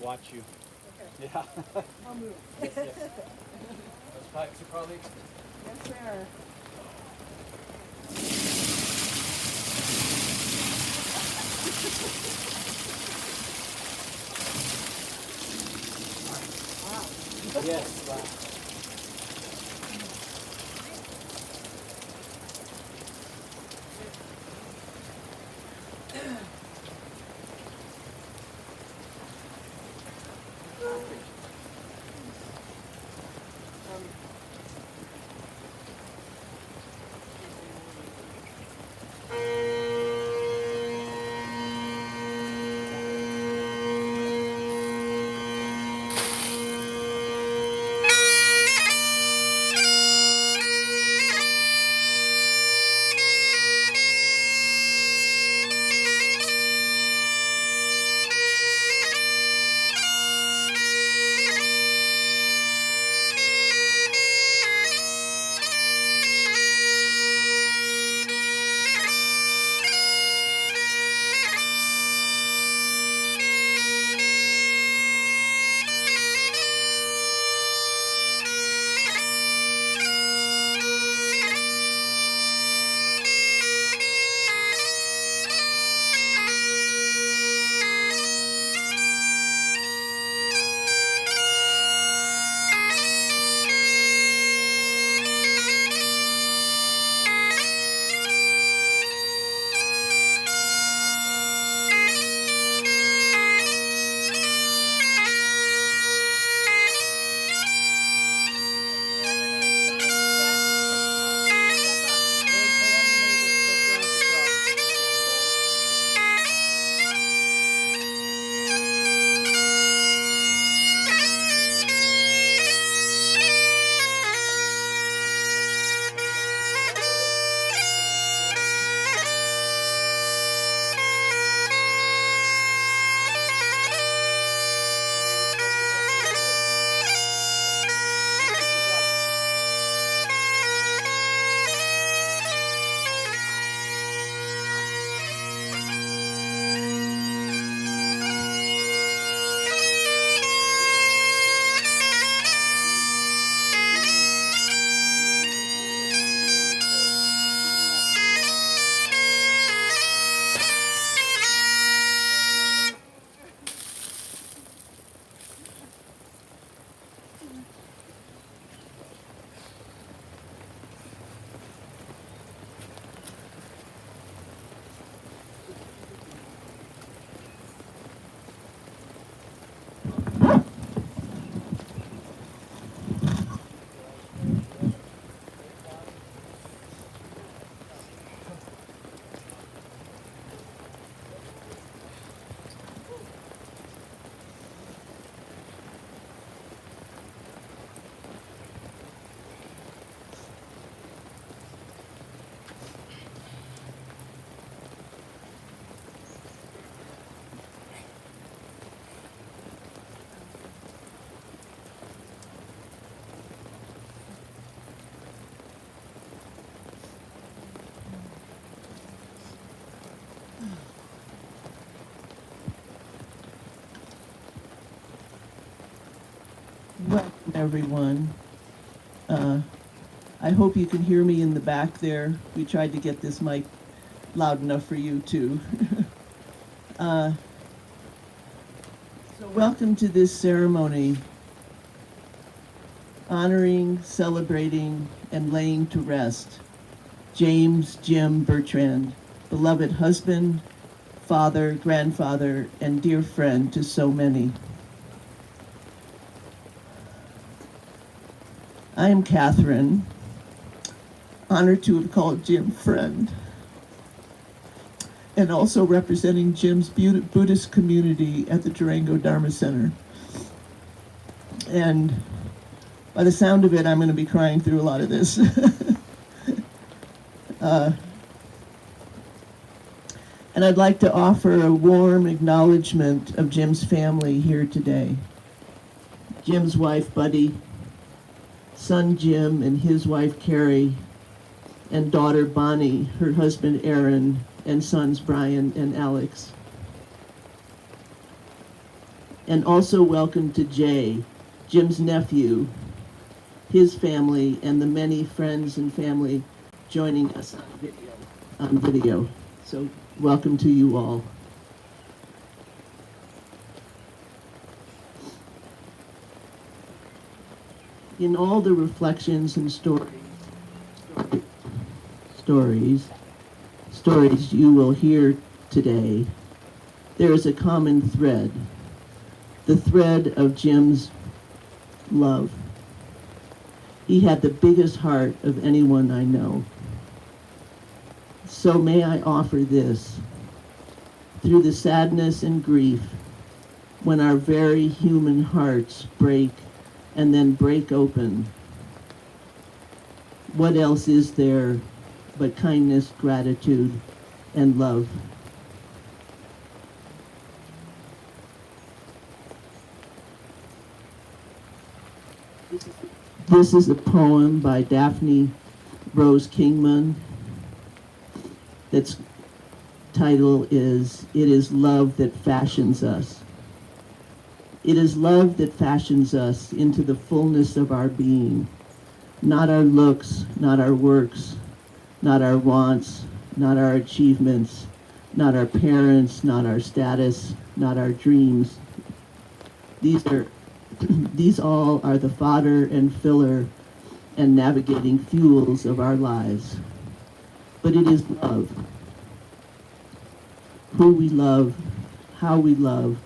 Watch you. Okay. Yeah. I'll move. Yes, yes. Those pipes are probably expensive. Yes, sir. Wow. Yes, wow. everyone. I hope you can hear me in the back there. We tried to get this mic loud enough for you too. So welcome to this ceremony, honoring, celebrating, and laying to rest James Jim Bertrand, beloved husband, father, grandfather, and dear friend to so many. I am Catherine, honored to have called Jim friend, and also representing Jim's Buddhist community at the Durango Dharma Center. And by the sound of it, I'm going to be crying through a lot of this. And I'd like to offer a warm acknowledgement of Jim's family here today. Jim's wife, Buddy, son Jim and his wife Carrie, and daughter Bonnie, her husband Aaron, and sons Brian and Alex. And also welcome to Jay, Jim's nephew, his family, and the many friends and family joining us on video. So welcome to you all. In all the reflections and stories you will hear today, there is a common thread, the thread of Jim's love. He had the biggest heart of anyone I know. So may I offer this, through the sadness and grief, when our very human hearts break and then break open, what else is there but kindness, gratitude, and love? This is a poem by Daphne Rose Kingman. Its title is, "It is Love That Fashions Us." It is love that fashions us into the fullness of our being, not our looks, not our works, not our wants, not our achievements, not our parents, not our status, not our dreams. These all are the fodder and filler and navigating fuels of our lives. But it is love. Who we love, how we love,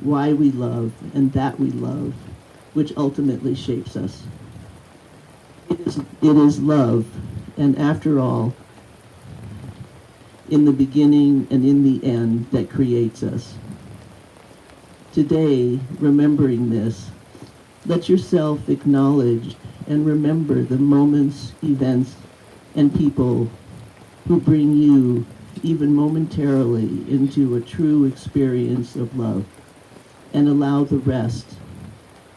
why we love, and that we love, which ultimately shapes us. It is love, and after all, in the beginning and in the end, that creates us. Today, remembering this, let yourself acknowledge and remember the moments, events, and people who bring you, even momentarily, into a true experience of love, and allow the rest,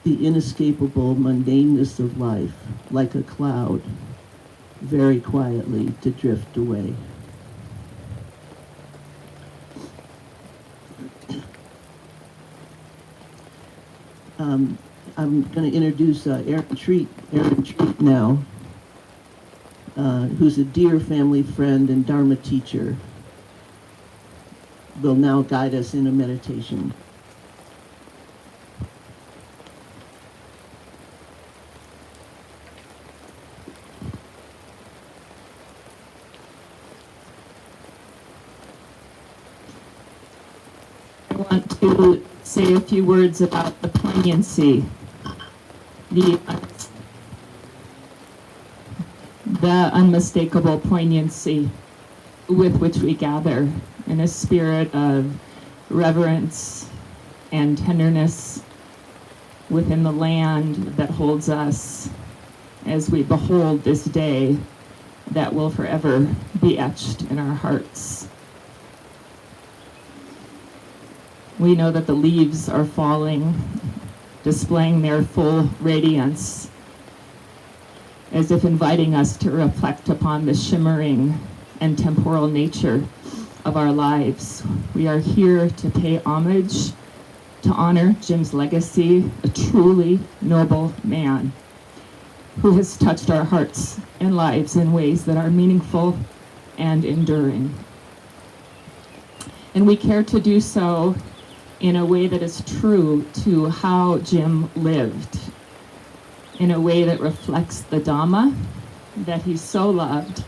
the inescapable mundaneness of life, like a cloud, very quietly to drift away. I'm going to introduce Aaron Treat now, who's a dear family friend and Dharma teacher. Will now guide us in a meditation. I want to say a few words about the poignancy, the unmistakable poignancy with which we gather in a spirit of reverence and tenderness within the land that holds us as we behold this day that will forever be etched in our hearts. We know that the leaves are falling, displaying their full radiance, as if inviting us to reflect upon the shimmering and temporal nature of our lives. We are here to pay homage to honor Jim's legacy, a truly noble man who has touched our hearts and lives in ways that are meaningful and enduring. And we care to do so in a way that is true to how Jim lived, in a way that reflects the Dhamma that he so loved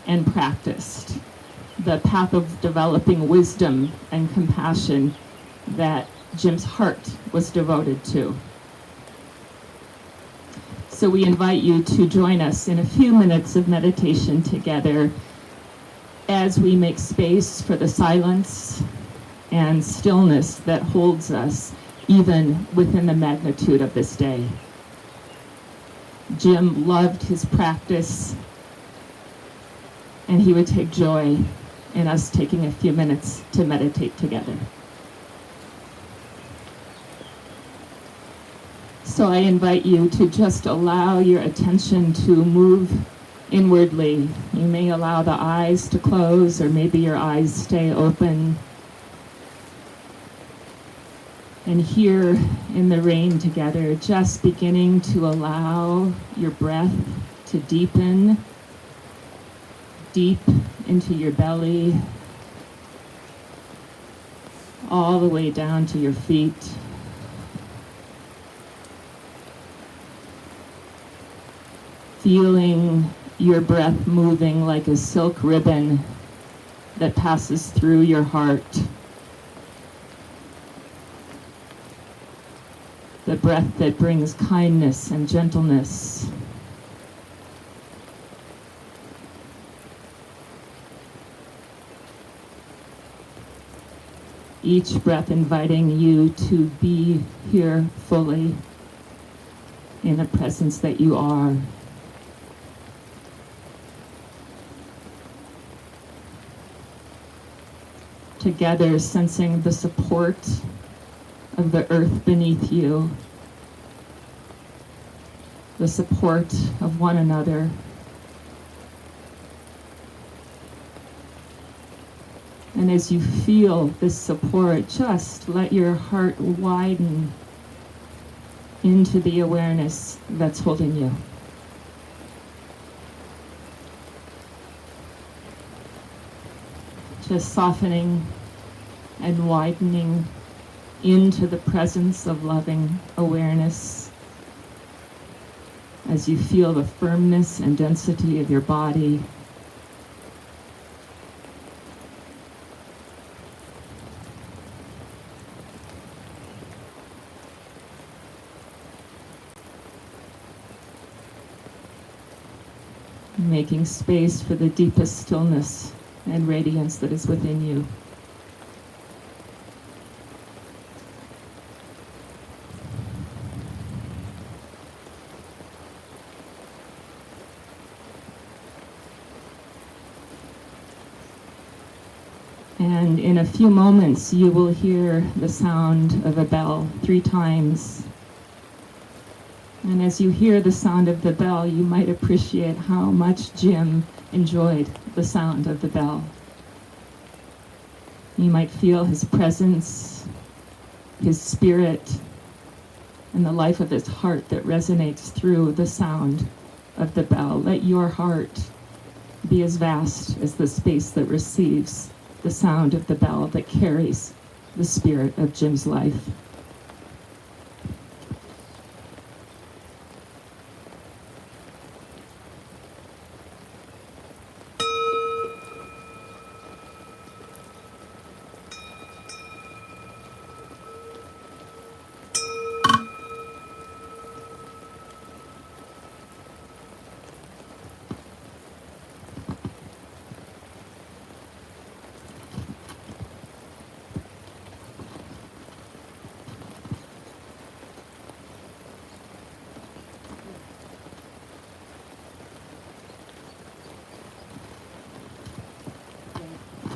and practiced, the path of developing wisdom and compassion that Jim's heart was devoted to. So we invite you to join us in a few minutes of meditation together as we make space for the silence and stillness that holds us even within the magnitude of this day. Jim loved his practice, and he would take joy in us taking a few minutes to meditate together. So I invite you to just allow your attention to move inwardly. You may allow the eyes to close, or maybe your eyes stay open. And here in the rain together, just beginning to allow your breath to deepen deep into your belly, all the way down to your feet. Feeling your breath moving like a silk ribbon that passes through your heart. The breath that brings kindness and gentleness. Each breath inviting you to be here fully in the presence that you are. Together, sensing the support of the earth beneath you, the support of one another. And as you feel this support, just let your heart widen into the awareness that's holding you. Just softening and widening into the presence of loving awareness as you feel the firmness and density of your body. Making space for the deepest stillness and radiance that is within you. And in a few moments, you will hear the sound of a bell 3 times. And as you hear the sound of the bell, you might appreciate how much Jim enjoyed the sound of the bell. You might feel his presence, his spirit, and the life of his heart that resonates through the sound of the bell. Let your heart be as vast as the space that receives the sound of the bell that carries the spirit of Jim's life.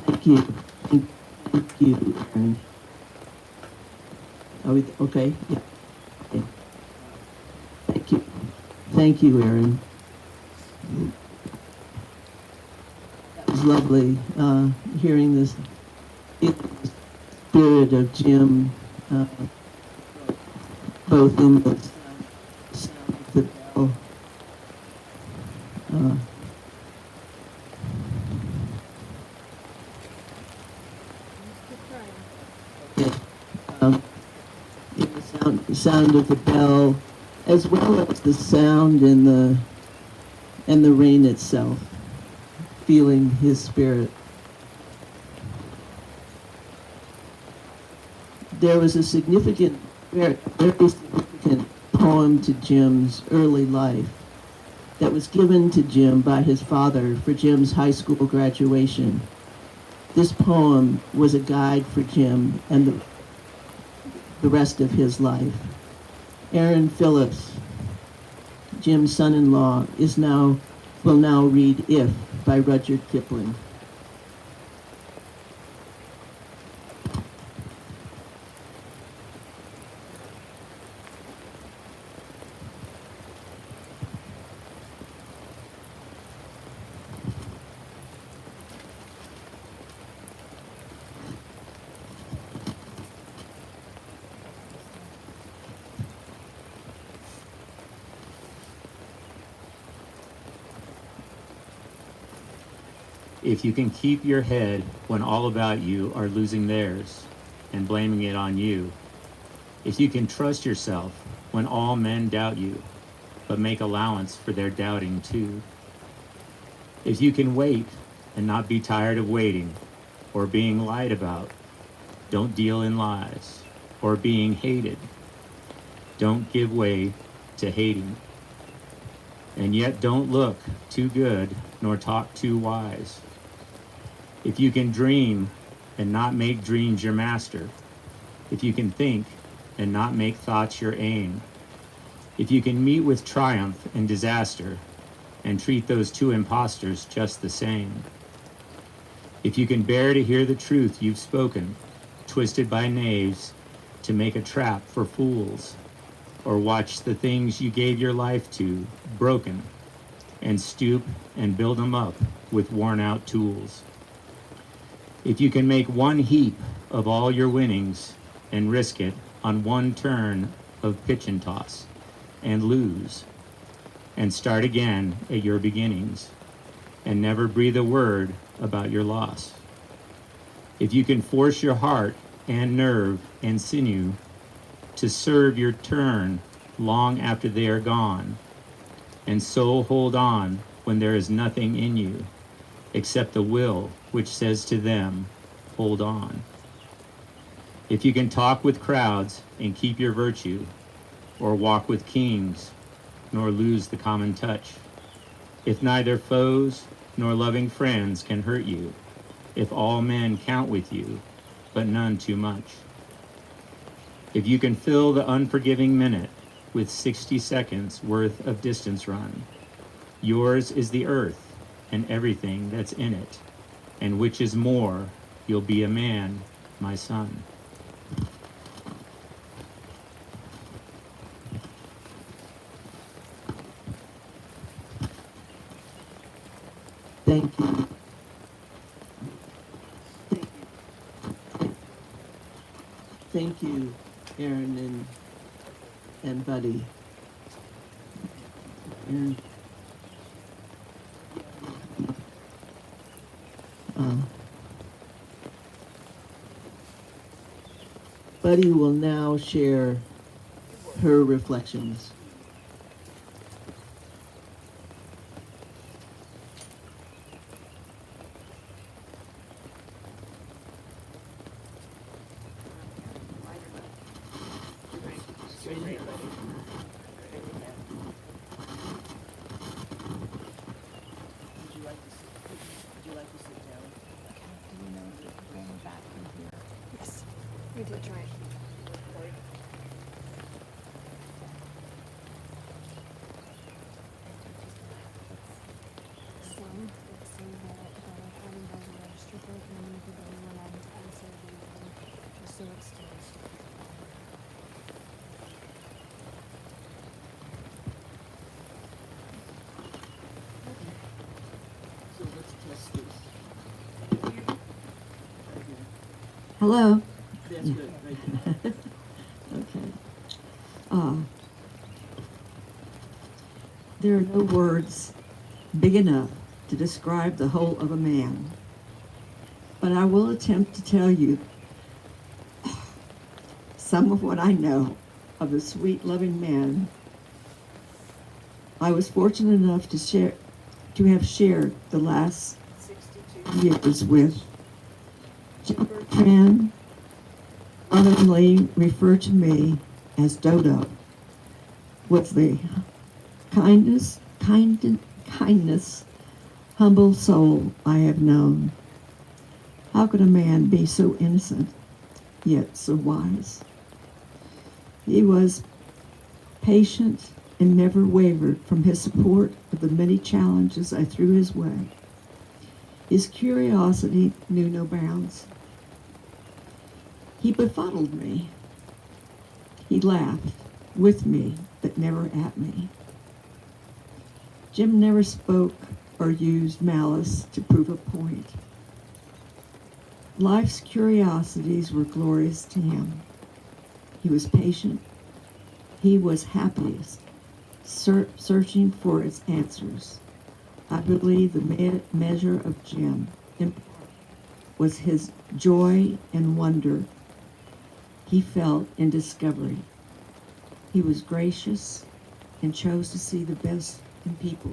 Thank you. Thank you, Aaron. Are we okay? Yeah. Okay. Thank you. Thank you, Aaron. It was lovely hearing this spirit of Jim both in the sound of the bell. Uh, Keep trying. In the sound of the bell, as well as the sound and the rain itself, feeling his spirit. There was a significant, very significant poem to Jim's early life that was given to Jim by his father for Jim's high school graduation. This poem was a guide for Jim and the rest of his life. Aaron Phillips, Jim's son-in-law, will now read If by Rudyard Kipling. If you can keep your head when all about you are losing theirs and blaming it on you, if you can trust yourself when all men doubt you, but make allowance for their doubting too, if you can wait and not be tired of waiting or being lied about, don't deal in lies, or being hated, don't give way to hating. And yet don't look too good nor talk too wise. If you can dream and not make dreams your master, if you can think and not make thoughts your aim, if you can meet with triumph and disaster and treat those two impostors just the same, if you can bear to hear the truth you've spoken, twisted by knaves to make a trap for fools, or watch the things you gave your life to broken and stoop and build them up with worn out tools. If you can make one heap of all your winnings and risk it on one turn of pitch and toss and lose and start again at your beginnings and never breathe a word about your loss. If you can force your heart and nerve and sinew to serve your turn long after they are gone, and so hold on when there is nothing in you except the will which says to them, hold on. If you can talk with crowds and keep your virtue, or walk with kings, nor lose the common touch, if neither foes nor loving friends can hurt you, if all men count with you, but none too much, if you can fill the unforgiving minute with 60 seconds worth of distance run, yours is the earth and everything that's in it, and which is more, you'll be a man, my son. Thank you. Thank you, Aaron and Buddy. Aaron. Buddy will now share her reflections. Yes, we did try. Some that say that having those registered both many people went on to answer the so extinct. So let's test this. Hello. That's good, right there. Okay. Uh, there are no words big enough to describe the whole of a man, but I will attempt to tell you some of what I know of a sweet, loving man. I was fortunate enough to have shared the last 62 years with Bertrand, commonly referred to me as Dodo, with the kindest, humble soul I have known. How could a man be so innocent, yet so wise? He was patient and never wavered from his support of the many challenges I threw his way. His curiosity knew no bounds. He befuddled me. He laughed with me, but never at me. Jim never spoke or used malice to prove a point. Life's curiosities were glorious to him. He was patient. He was happiest, searching for its answers. I believe the measure of Jim in part was his joy and wonder he felt in discovery. He was gracious and chose to see the best in people.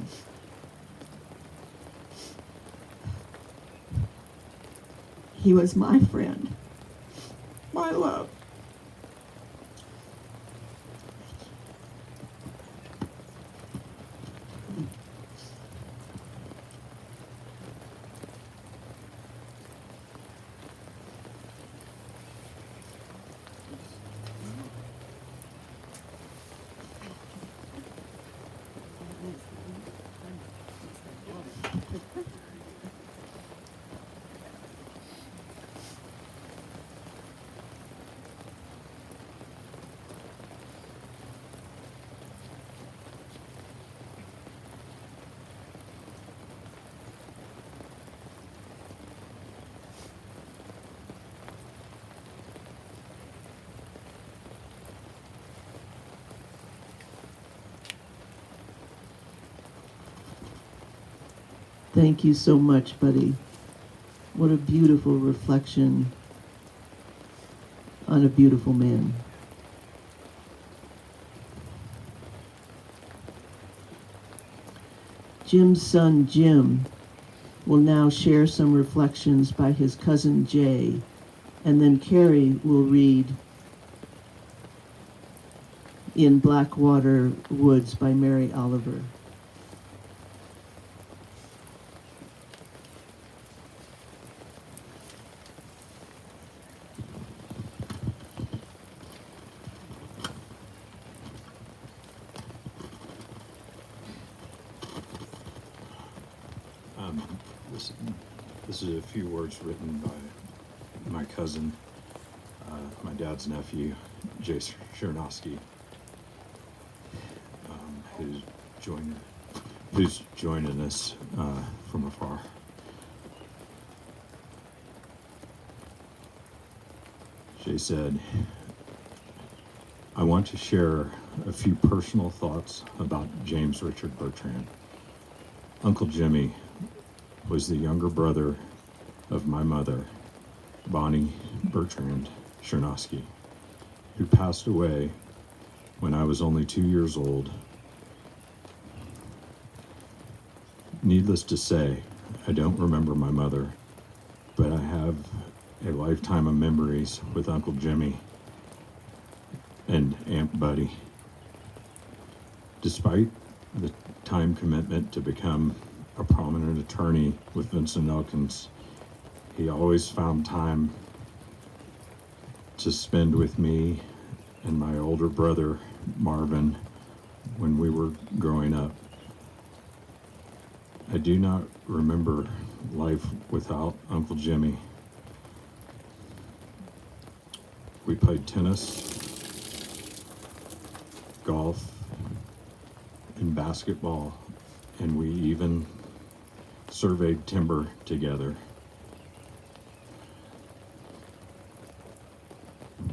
He was my friend, my love. Thank you so much, buddy. What a beautiful reflection on a beautiful man. Jim's son, Jim, will now share some reflections by his cousin, Jay, and then Carrie will read In Blackwater Woods by Mary Oliver. This is a few words written by my cousin, my dad's nephew, Jay Chernosky, who's joining us from afar. Jay said, I want to share a few personal thoughts about James Richard Bertrand. Uncle Jimmy was the younger brother of my mother, Bonnie Bertrand Chernosky, who passed away when I was only 2 years old. Needless to say, I don't remember my mother, but I have a lifetime of memories with Uncle Jimmy and Aunt Buddy. Despite the time commitment to become a prominent attorney with Vincent Elkins, he always found time to spend with me and my older brother, Marvin, when we were growing up. I do not remember life without Uncle Jimmy. We played tennis, golf, and basketball, and we even surveyed timber together.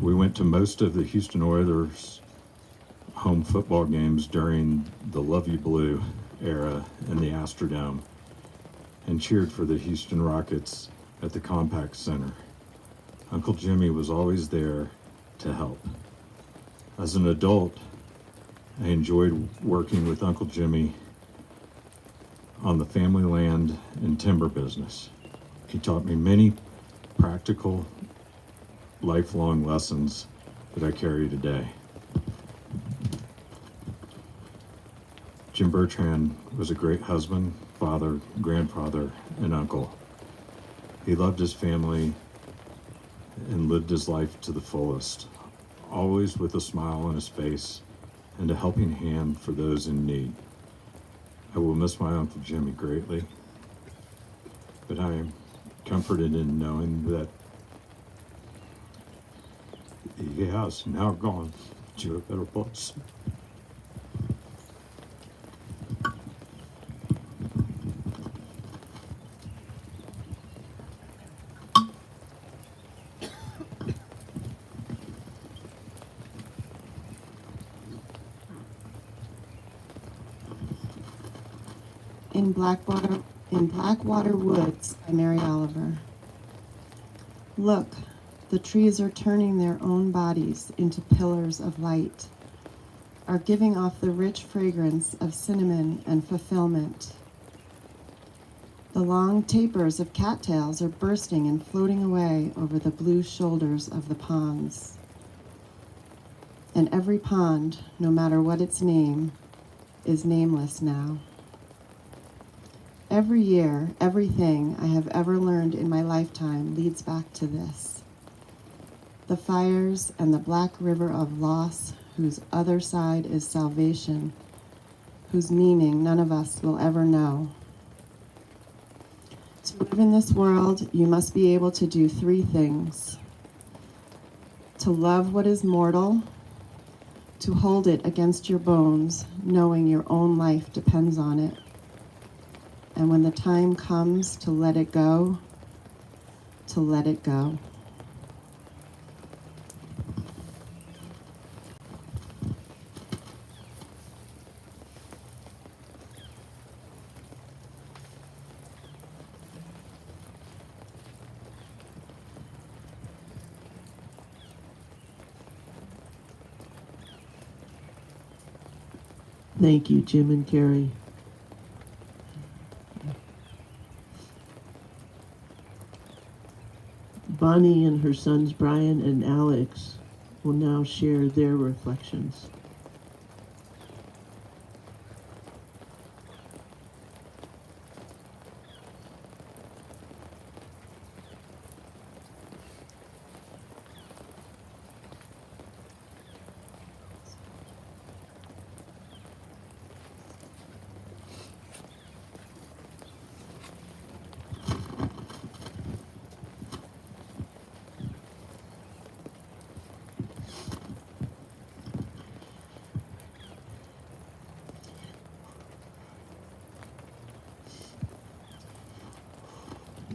We went to most of the Houston Oilers home football games during the Love You Blue era in the Astrodome and cheered for the Houston Rockets at the Compaq Center. Uncle Jimmy was always there to help. As an adult, I enjoyed working with Uncle Jimmy on the family land and timber business. He taught me many practical, lifelong lessons that I carry today. Jim Bertrand was a great husband, father, grandfather, and uncle. He loved his family and lived his life to the fullest, always with a smile on his face and a helping hand for those in need. I will miss my Uncle Jimmy greatly, but I am comforted in knowing that he has now gone to a better place. In Blackwater Woods by Mary Oliver. Look, the trees are turning their own bodies into pillars of light, are giving off the rich fragrance of cinnamon and fulfillment. The long tapers of cattails are bursting and floating away over the blue shoulders of the ponds. And every pond, no matter what its name, is nameless now. Every year, everything I have ever learned in my lifetime leads back to this. The fires and the black river of loss, whose other side is salvation, whose meaning none of us will ever know. To live in this world, you must be able to do three things: to love what is mortal, to hold it against your bones, knowing your own life depends on it, and when the time comes to let it go, to let it go. Thank you, Jim and Carrie. Bonnie and her sons Brian and Alex will now share their reflections.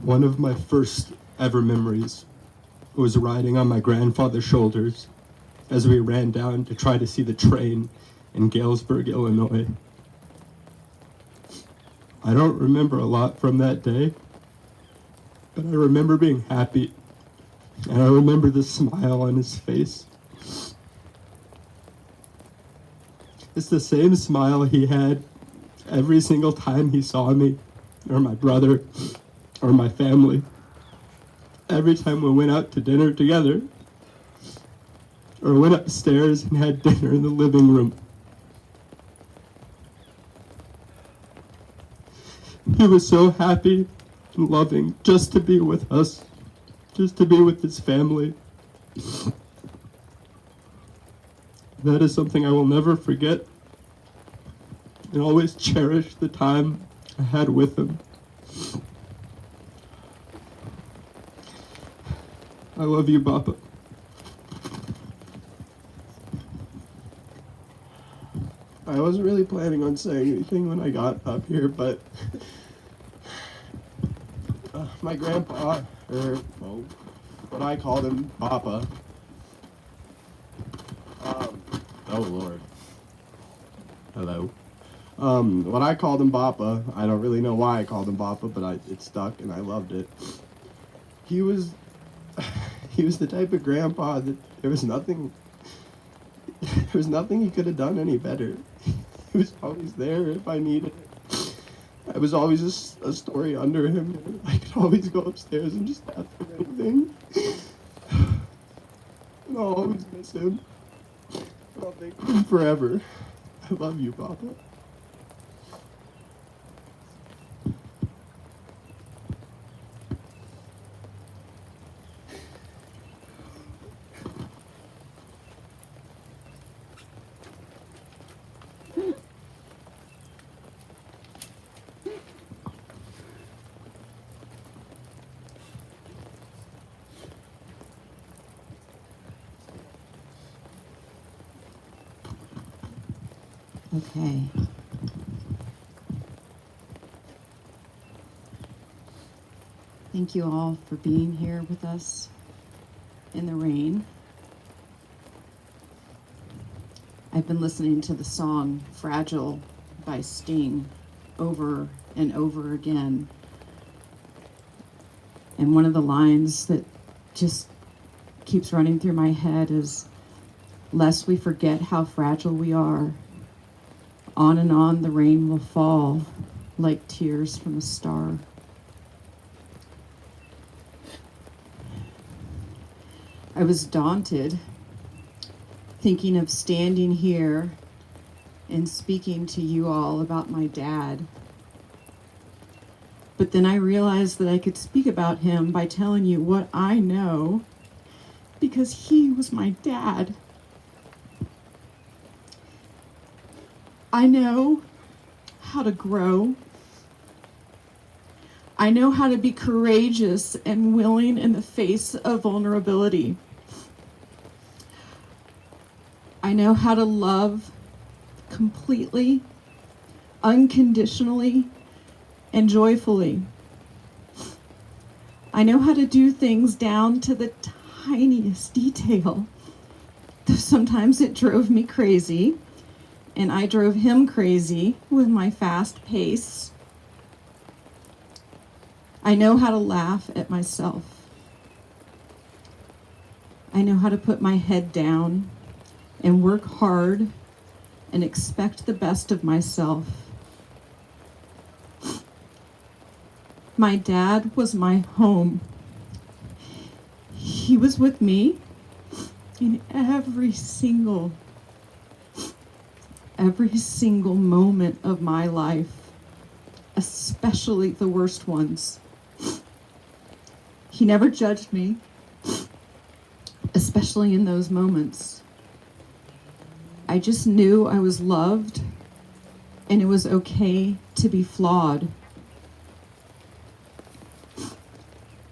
One of my first ever memories was riding on my grandfather's shoulders as we ran down to try to see the train in Galesburg, Illinois. I don't remember a lot from that day, but I remember being happy, and I remember the smile on his face. It's the same smile he had every single time he saw me, or my brother, or my family. Every time we went out to dinner together, or went upstairs and had dinner in the living room. He was so happy and loving just to be with us, just to be with his family. That is something I will never forget, and always cherish the time I had with him. I love you, Papa. I wasn't really planning on saying anything when I got up here, but my grandpa, or well, what I called him, Papa. Oh Lord. Hello. When I called him Papa, I don't really know why I called him Papa, but it stuck and I loved it. He was, he was the type of grandpa that there was nothing he could have done any better. He was always there if I needed it. I was always a story under him. I could always go upstairs and just ask him anything. And I'll always miss him. I'll think of him forever. I love you, Papa. Okay. Thank you all for being here with us in the rain. I've been listening to the song Fragile by Sting over and over again. And one of the lines that just keeps running through my head is, "Lest we forget how fragile we are, on and on the rain will fall like tears from a star." I was daunted, thinking of standing here and speaking to you all about my dad. But then I realized that I could speak about him by telling you what I know, because he was my dad. I know how to grow. I know how to be courageous and willing in the face of vulnerability. I know how to love completely, unconditionally, and joyfully. I know how to do things down to the tiniest detail, though sometimes it drove me crazy, and I drove him crazy with my fast pace. I know how to laugh at myself. I know how to put my head down and work hard and expect the best of myself. My dad was my home. He was with me in every single moment of my life, especially the worst ones. He never judged me, especially in those moments. I just knew I was loved and it was okay to be flawed.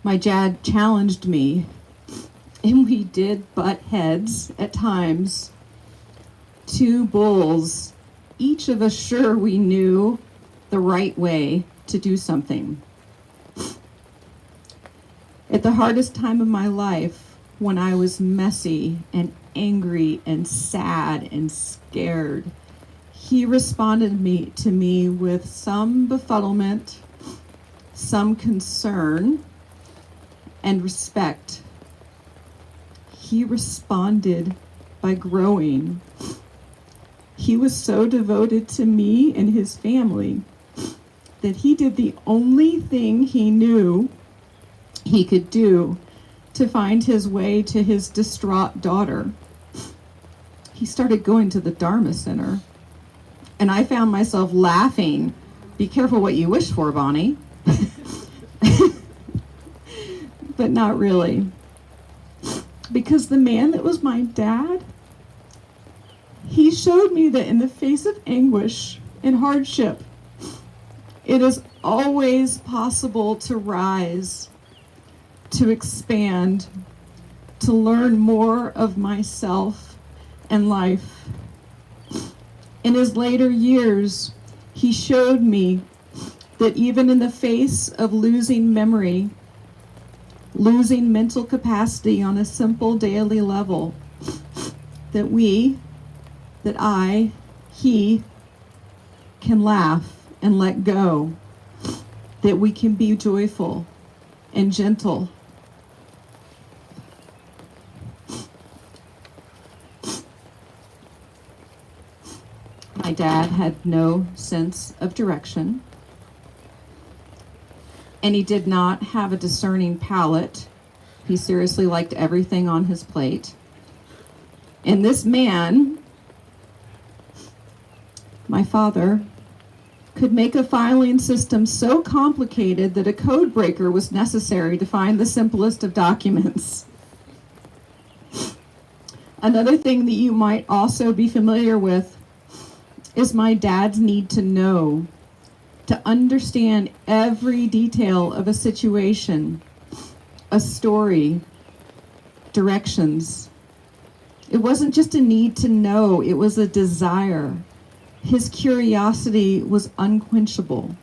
My dad challenged me, and we did butt heads at times. Two bulls, each of us sure we knew the right way to do something. At the hardest time of my life, when I was messy and angry and sad and scared, he responded to me with some befuddlement, some concern, and respect. He responded by growing. He was so devoted to me and his family that he did the only thing he knew he could do to find his way to his distraught daughter. He started going to the Dharma Center, and I found myself laughing. Be careful what you wish for, Bonnie. But not really. Because the man that was my dad, he showed me that in the face of anguish and hardship, it is always possible to rise, to expand, to learn more of myself and life. In his later years, he showed me that even in the face of losing memory, losing mental capacity on a simple daily level, that he, can laugh and let go, that we can be joyful and gentle. My dad had no sense of direction, and he did not have a discerning palate. He seriously liked everything on his plate. And this man, my father, could make a filing system so complicated that a code breaker was necessary to find the simplest of documents. Another thing that you might also be familiar with is my dad's need to know, to understand every detail of a situation, a story, directions. It wasn't just a need to know, it was a desire. His curiosity was unquenchable.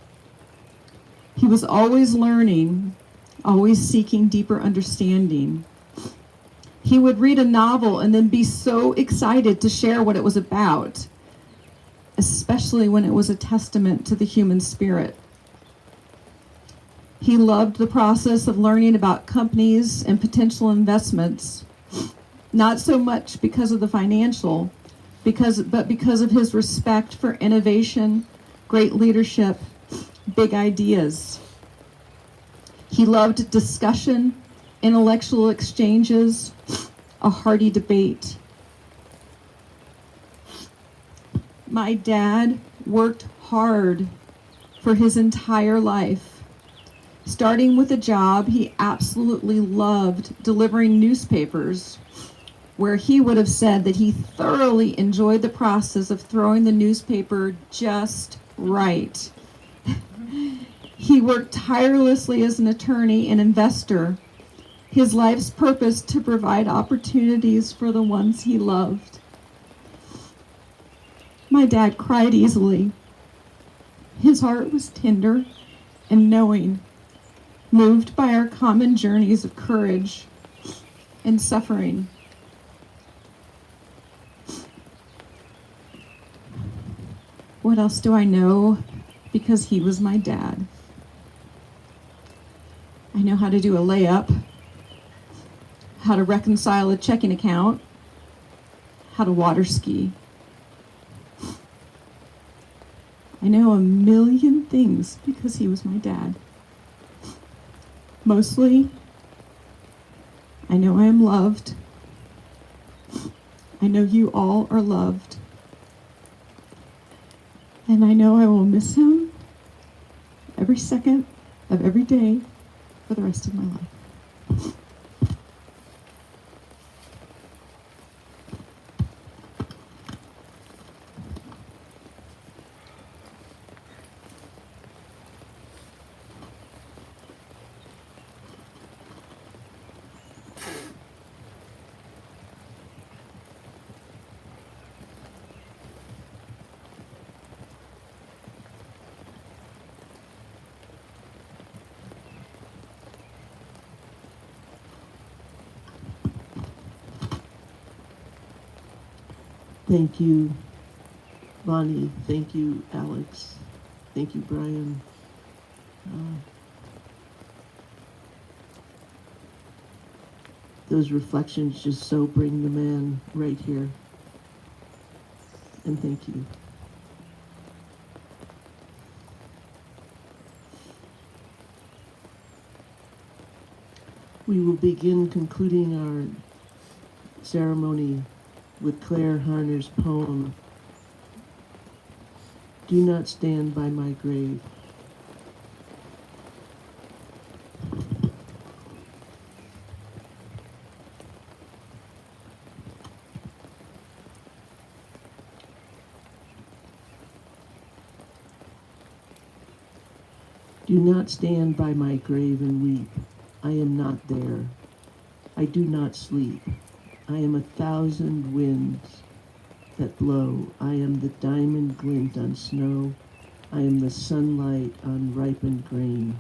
He was always learning, always seeking deeper understanding. He would read a novel and then be so excited to share what it was about, especially when it was a testament to the human spirit. He loved the process of learning about companies and potential investments, not so much because of the financial, but because of his respect for innovation, great leadership, big ideas. He loved discussion, intellectual exchanges, a hearty debate. My dad worked hard for his entire life. Starting with a job he absolutely loved, delivering newspapers, where he would have said that he thoroughly enjoyed the process of throwing the newspaper just right. He worked tirelessly as an attorney and investor, his life's purpose to provide opportunities for the ones he loved. My dad cried easily. His heart was tender and knowing, moved by our common journeys of courage and suffering. What else do I know? Because he was my dad. I know how to do a layup, how to reconcile a checking account, how to water ski. I know a million things because he was my dad. Mostly, I know I am loved. I know you all are loved. And I know I will miss him every second of every day for the rest of my life. Thank you, Bonnie. Thank you, Alex. Thank you, Brian. Those reflections just so bring the man right here. And thank you. We will begin concluding our ceremony with Claire Harner's poem, "Do Not Stand by My Grave." Do not stand by my grave and weep. I am not there. I do not sleep. I am 1,000 winds that blow. I am the diamond glint on snow. I am the sunlight on ripened grain.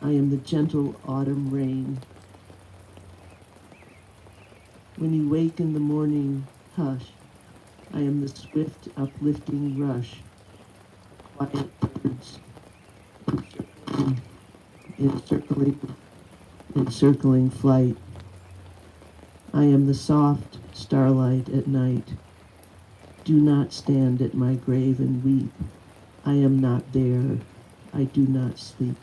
I am the gentle autumn rain. When you wake in the morning, hush. I am the swift uplifting rush quiet birds encircling flight. I am the soft starlight at night. Do not stand at my grave and weep. I am not there. I do not sleep.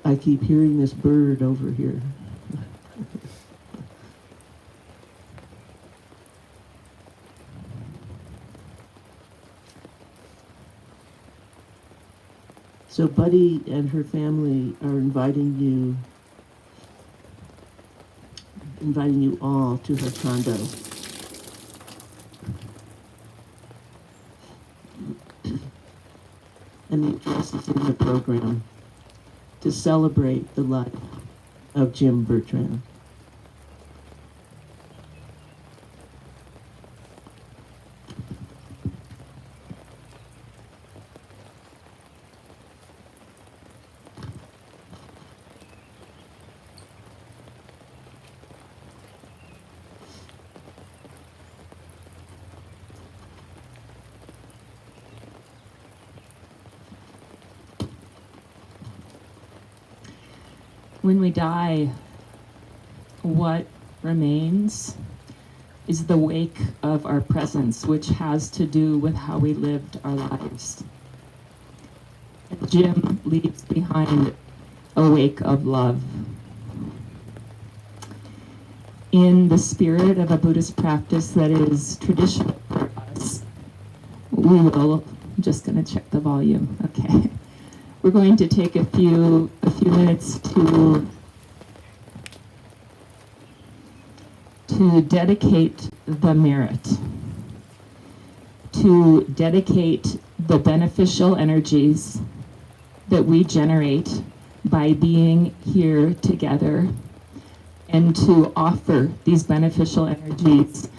I keep hearing this bird over here. So Buddy and her family are inviting you all to her condo. And the address is in the program to celebrate the life of Jim Bertrand. When we die, what remains is the wake of our presence, which has to do with how we lived our lives. And Jim leaves behind a wake of love. In the spirit of a Buddhist practice that is traditional for us, we will, I'm just going to check the volume, okay. We're going to take a few minutes to dedicate the merit, to dedicate the beneficial energies that we generate by being here together, and to offer these beneficial energies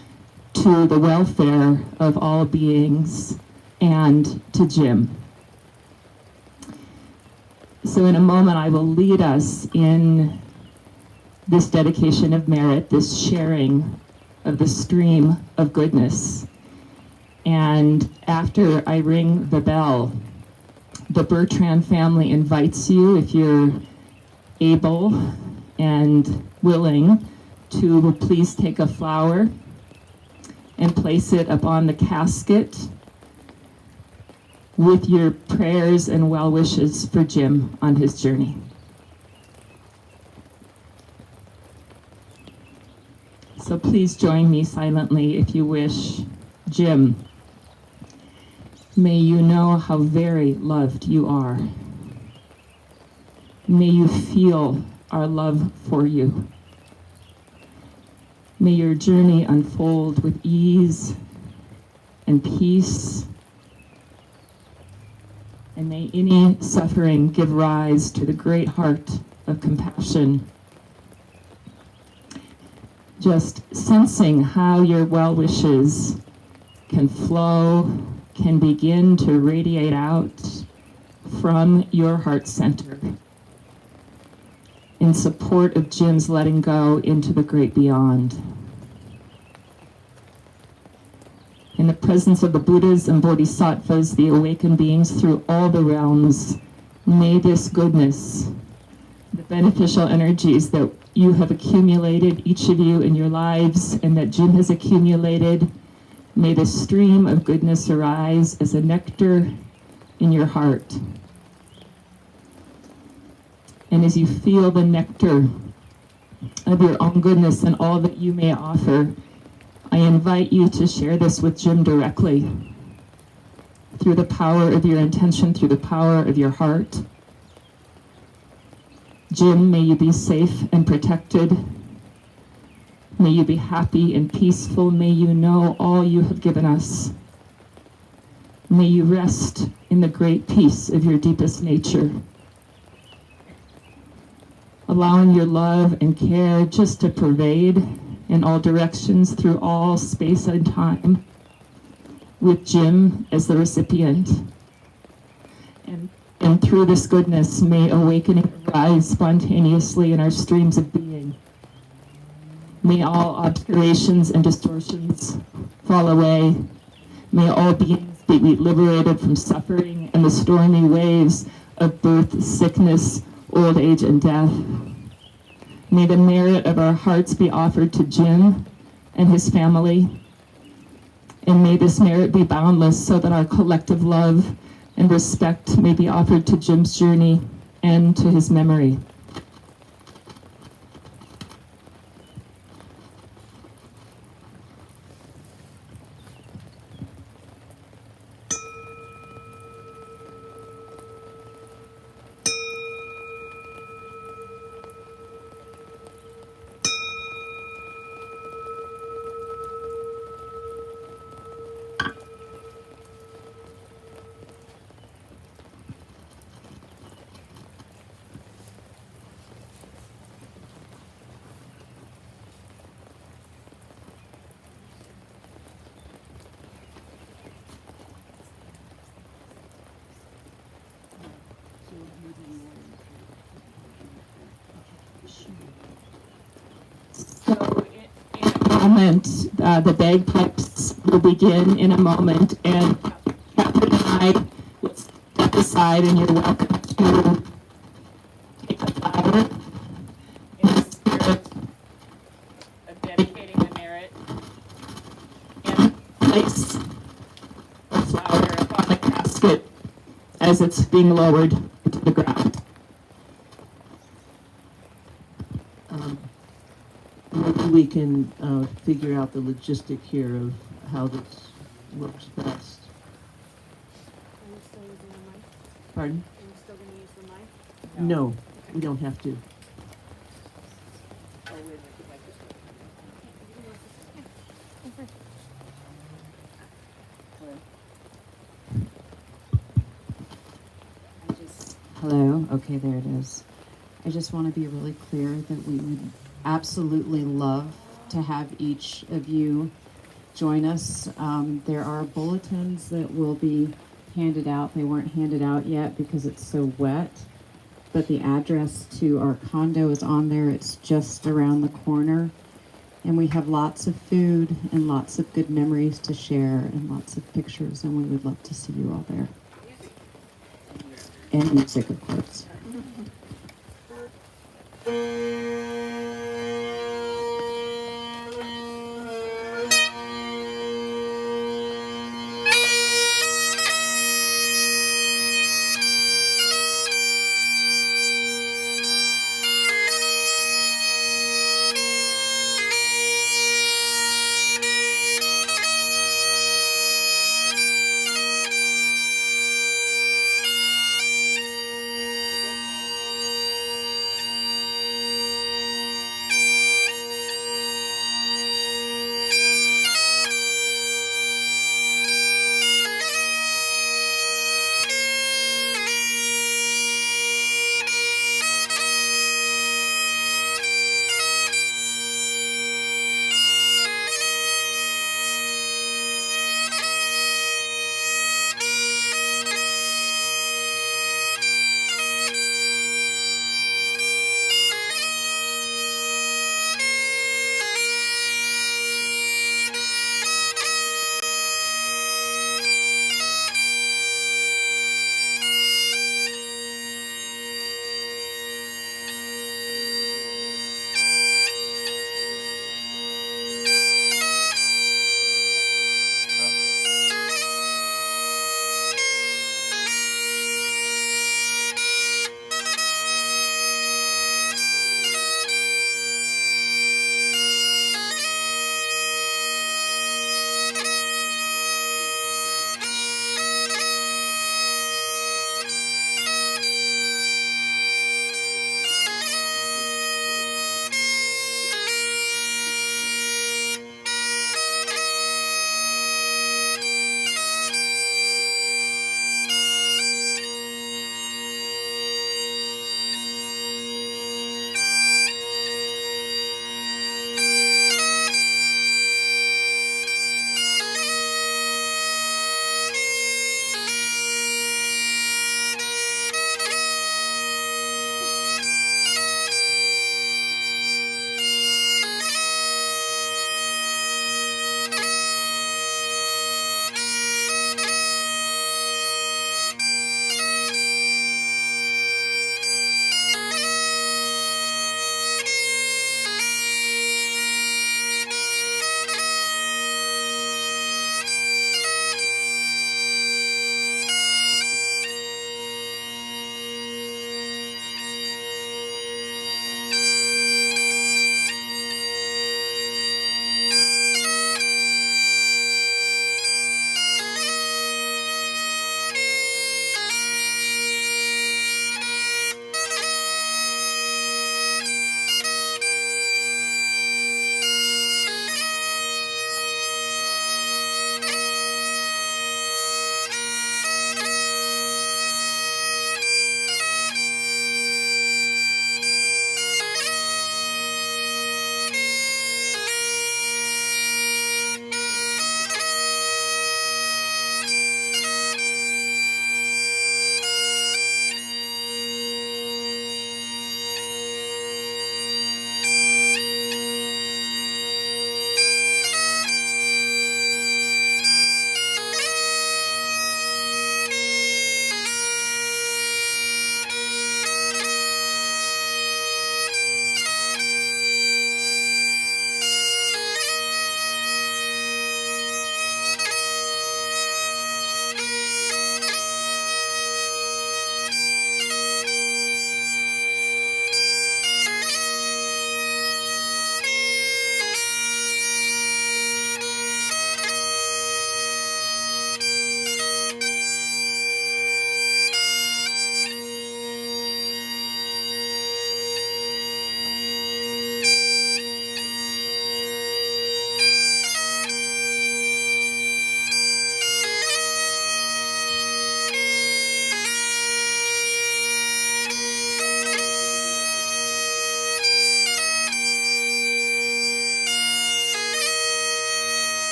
to the welfare of all beings and to Jim. So in a moment, I will lead us in this dedication of merit, this sharing of the stream of goodness. And after I ring the bell, the Bertrand family invites you, if you're able and willing, to please take a flower and place it upon the casket with your prayers and well wishes for Jim on his journey. So please join me silently if you wish. Jim, may you know how very loved you are. May you feel our love for you. May your journey unfold with ease and peace. And may any suffering give rise to the great heart of compassion. Just sensing how your well wishes can flow, can begin to radiate out from your heart center in support of Jim's letting go into the great beyond. In the presence of the Buddhas and Bodhisattvas, the awakened beings through all the realms, may this goodness, the beneficial energies that you have accumulated, each of you in your lives, and that Jim has accumulated, may the stream of goodness arise as a nectar in your heart. And as you feel the nectar of your own goodness and all that you may offer, I invite you to share this with Jim directly, through the power of your intention, through the power of your heart. Jim, may you be safe and protected. May you be happy and peaceful. May you know all you have given us. May you rest in the great peace of your deepest nature, allowing your love and care just to pervade in all directions through all space and time, with Jim as the recipient. And through this goodness, may awakening arise spontaneously in our streams of being. May all obscurations and distortions fall away. May all beings be liberated from suffering and the stormy waves of birth, sickness, old age, and death. May the merit of our hearts be offered to Jim and his family. And may this merit be boundless so that our collective love and respect may be offered to Jim's journey and to his memory. So in a moment, the bagpipes will begin in a moment, and Catherine and I will step aside, and you're welcome to take a flower in the spirit of dedicating the merit and place a flower upon the casket as it's being lowered to the ground. Maybe we can figure out the logistic here of how this works best. Are you still using the mic? Pardon? Are you still gonna use the mic? No, we don't have to. Hello. Okay, there it is. I just want to be really clear that we would absolutely love to have each of you join us. There are bulletins that will be handed out. They weren't handed out yet because it's so wet, but the address to our condo is on there. It's just around the corner. And we have lots of food and lots of good memories to share and lots of pictures, and we would love to see you all there. And music, of course.